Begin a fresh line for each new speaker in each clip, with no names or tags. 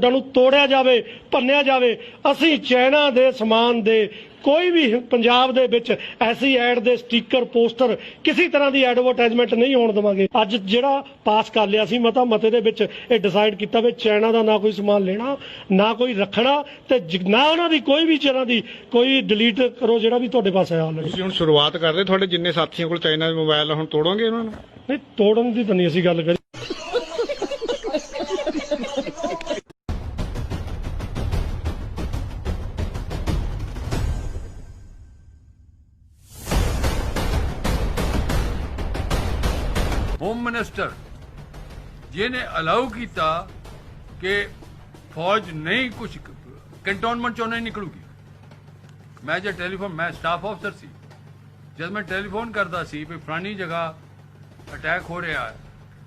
ਨੂੰ ਤੋੜਿਆ ਜਾਵੇ, ਭੰਨਿਆ ਜਾਵੇ। ਅਸੀਂ ਚਾਈਨਾ ਦੇ ਸਮਾਨ ਦੇ ਕੋਈ ਵੀ ਪੰਜਾਬ ਦੇ ਵਿੱਚ ਐਸੀ ਐਡ ਦੇ ਸਟicker ਪੋਸਟਰ ਕਿਸੇ ਤਰ੍ਹਾਂ ਦੀ ਐਡਵਰਟਾਈਜ਼ਮੈਂਟ ਨਹੀਂ ਹੋਣ ਦੇਵਾਂਗੇ। ਅੱਜ ਜਿਹੜਾ ਪਾਸ ਕਰ ਲਿਆ ਸੀ ਮਤੇ ਦੇ ਵਿੱਚ ਇਹ ਡਿਸਾਈਡ ਕੀਤਾ ਵੀ ਚਾਈਨਾ ਦਾ ਨਾ ਕੋਈ ਸਮਾਨ ਲੈਣਾ, ਨਾ ਕੋਈ ਰੱਖਣਾ ਤੇ ਨਾ ਉਹਨਾਂ ਦੀ ਕੋਈ ਵੀ ਤਰ੍ਹਾਂ ਦੀ ਕੋਈ ਡਿਲੀਟ ਕਰੋ ਜਿਹੜਾ ਵੀ ਤੁਹਾਡੇ ਪਾਸ ਆਇਆ ਆਲਰੇਡੀ।
ਤੁਸੀਂ ਹੁਣ ਸ਼ੁਰੂਆਤ ਕਰਦੇ, ਤੁਹਾਡੇ ਜਿੰਨੇ ਸਾਥੀਆਂ ਕੋਲ ਚਾਈਨਾ ਦੇ ਮੋਬਾਈਲ ਹੁਣ ਤੋੜੋਗੇ ਉਹਨਾਂ ਨੂੰ?
ਨਹੀਂ, ਤੋੜਨ ਦੀ ਤਾਂ ਨਹੀਂ ਅਸੀਂ ਗੱਲ ਕਰੀ।
होम मिनिस्टर जिन्हें अलाउ किया कि फौज नहीं कुछ कैंटोनमेंट चो नहीं निकलूगी। मैं जो टेलीफोन, मैं स्टाफ अफसर सी, जब मैं टेलीफोन करता सी भी फलानी जगह अटैक हो रहा है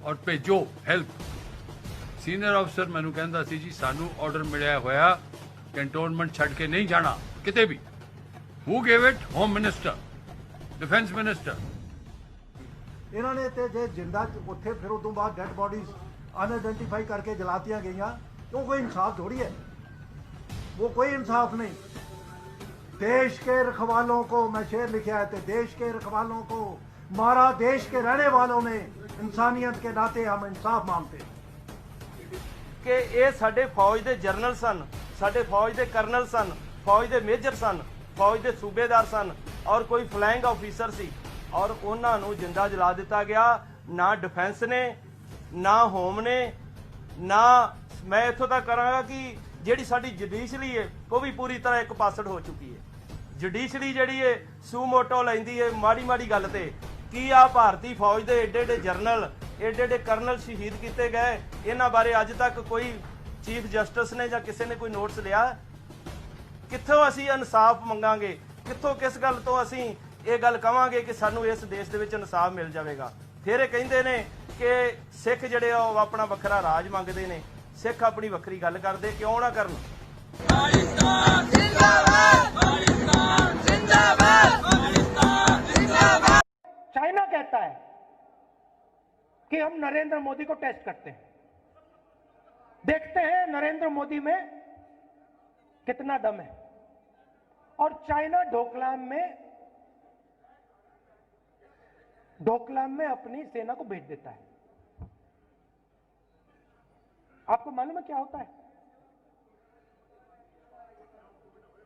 और भेजो हेल्प, सीनियर अफसर मैनू कहता सी जी सानू ऑर्डर मिलिया होया कैंटोनमेंट छड़ के नहीं जाना किते भी। Who gave it? Home minister, defence minister.
ਇਹਨਾਂ ਨੇ ਤੇ ਜੇ ਜਿੰਦਾ ਉੱਥੇ ਫਿਰ ਉਦੋਂ ਬਾਅਦ ਡੈਡ ਬॉडीज अनआइडेंटिफाई करके जलातियां गईयां, क्यों? कोई इंसाफ थोड़ी है वो, कोई इंसाफ नहीं। देश के रखवालों को, मैं शेर लिखा है, देश के रखवालों को मारा देश के रहने वालों ने, इंसानियत के नाते हम इंसाफ मांगते
कि ये साडे फौज दे जरनल सन, साडे फौज दे करनल सन, फौज दे मेजर सन, फौज दे सूबेदार सन और कोई फ्लाइंग ऑफिसर सी और उन्होंने जिंदा जला दिता गया। ना डिफेंस ने, ना होम ने, ना मैं इत्थों तक करांगा कि जिहड़ी साडी जुडिशरी है वो भी पूरी तरह एक पासड़ हो चुकी है। जुडिशरी जिहड़ी है सूमोटो लैंदी है माड़ी माड़ी गल ते कि आ भारतीय फौज दे एडे एडे जरनल, एडे एडे करनल शहीद किए गए, इन्हां बारे अज तक कोई चीफ जस्टिस ने जां किसी ने कोई नोटिस लिया? कित्थों असीं इंसाफ मंगांगे? कित्थों किस गल तो असीं ਇਹ ਗੱਲ ਕਵਾਂਗੇ ਕਿ ਸਾਨੂੰ ਇਸ ਦੇਸ਼ ਦੇ ਵਿੱਚ ਇਨਸਾਫ ਮਿਲ ਜਾਵੇਗਾ? ਫਿਰ ਇਹ ਕਹਿੰਦੇ ਨੇ ਕਿ ਸਿੱਖ ਜਿਹੜੇ ਆ ਉਹ ਆਪਣਾ ਵੱਖਰਾ ਰਾਜ ਮੰਗਦੇ ਨੇ। ਸਿੱਖ ਆਪਣੀ ਵੱਖਰੀ ਗੱਲ ਕਰਦੇ, ਕਿਉਂ ਨਾ ਕਰਨ? ਪਾਕਿਸਤਾਨ ਜ਼ਿੰਦਾਬਾਦ, ਪਾਕਿਸਤਾਨ ਜ਼ਿੰਦਾਬਾਦ, ਪਾਕਿस्तान ਜ਼ਿੰਦਾਬਾਦ।
चाइना कहता है कि हम नरेंद्र मोदी को टेस्ट करते हैं, देखते हैं नरेंद्र मोदी में कितना दम है। और चाइना डोकलाम में अपनी सेना को भेज देता है। आपको मालूम है क्या होता है?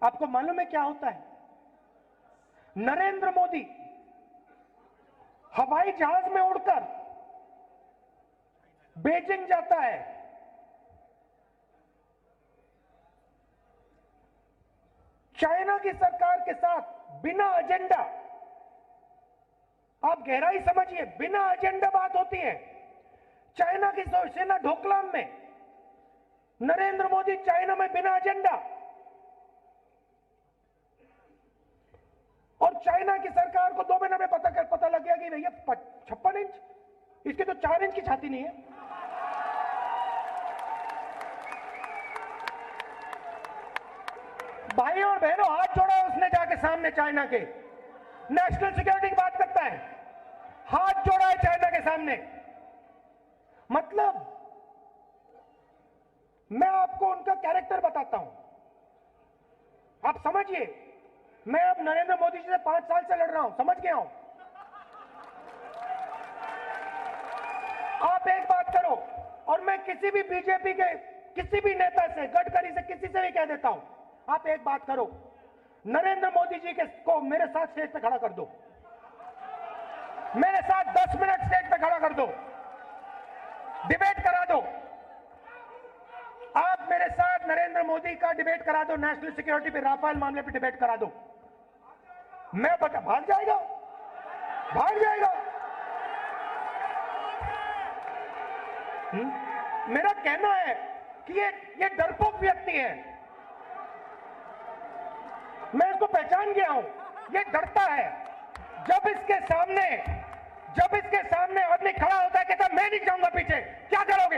आपको मालूम है क्या होता है? नरेंद्र मोदी हवाई जहाज में उड़कर बीजिंग जाता है। चाइना की सरकार के साथ बिना एजेंडा, आप गहराई समझिए, बिना एजेंडा बात होती है। चाइना की सेना डोकलाम में, नरेंद्र मोदी चाइना में बिना एजेंडा। और चाइना की सरकार को 2 महीने में पता लग गया कि भैया 56 इंच, इसकी तो 4 इंच की छाती नहीं है। भाई और बहनों, हाथ जोड़ा उसने जाके सामने चाइना के, नेशनल सिक्योरिटी की बात करता है, हाथ जोड़ा है चाइना के सामने। मतलब मैं आपको उनका कैरेक्टर बताता हूं, आप समझिए। मैं अब नरेंद्र मोदी जी से 5 साल से लड़ रहा हूं, समझ गया हूं। आप एक बात करो, और मैं किसी भी बीजेपी के किसी भी नेता से, गडकरी से, किसी से भी कह देता हूं, आप एक बात करो, नरेंद्र मोदी जी को मेरे साथ स्टेज पे खड़ा कर दो, मेरे साथ 10 मिनट स्टेज पे खड़ा कर दो, डिबेट करा दो। आप मेरे साथ नरेंद्र मोदी का डिबेट करा दो, नेशनल सिक्योरिटी पे, राफेल मामले पे डिबेट करा दो। मैं बता, भाग जाएगा, भाग जाएगा। मेरा कहना है कि ये डरपोक व्यक्ति है, मैं इसको पहचान गया हूं। ये डरता है जब इसके सामने आदमी खड़ा होता है, कहता मैं नहीं जाऊंगा पीछे। क्या करोगे?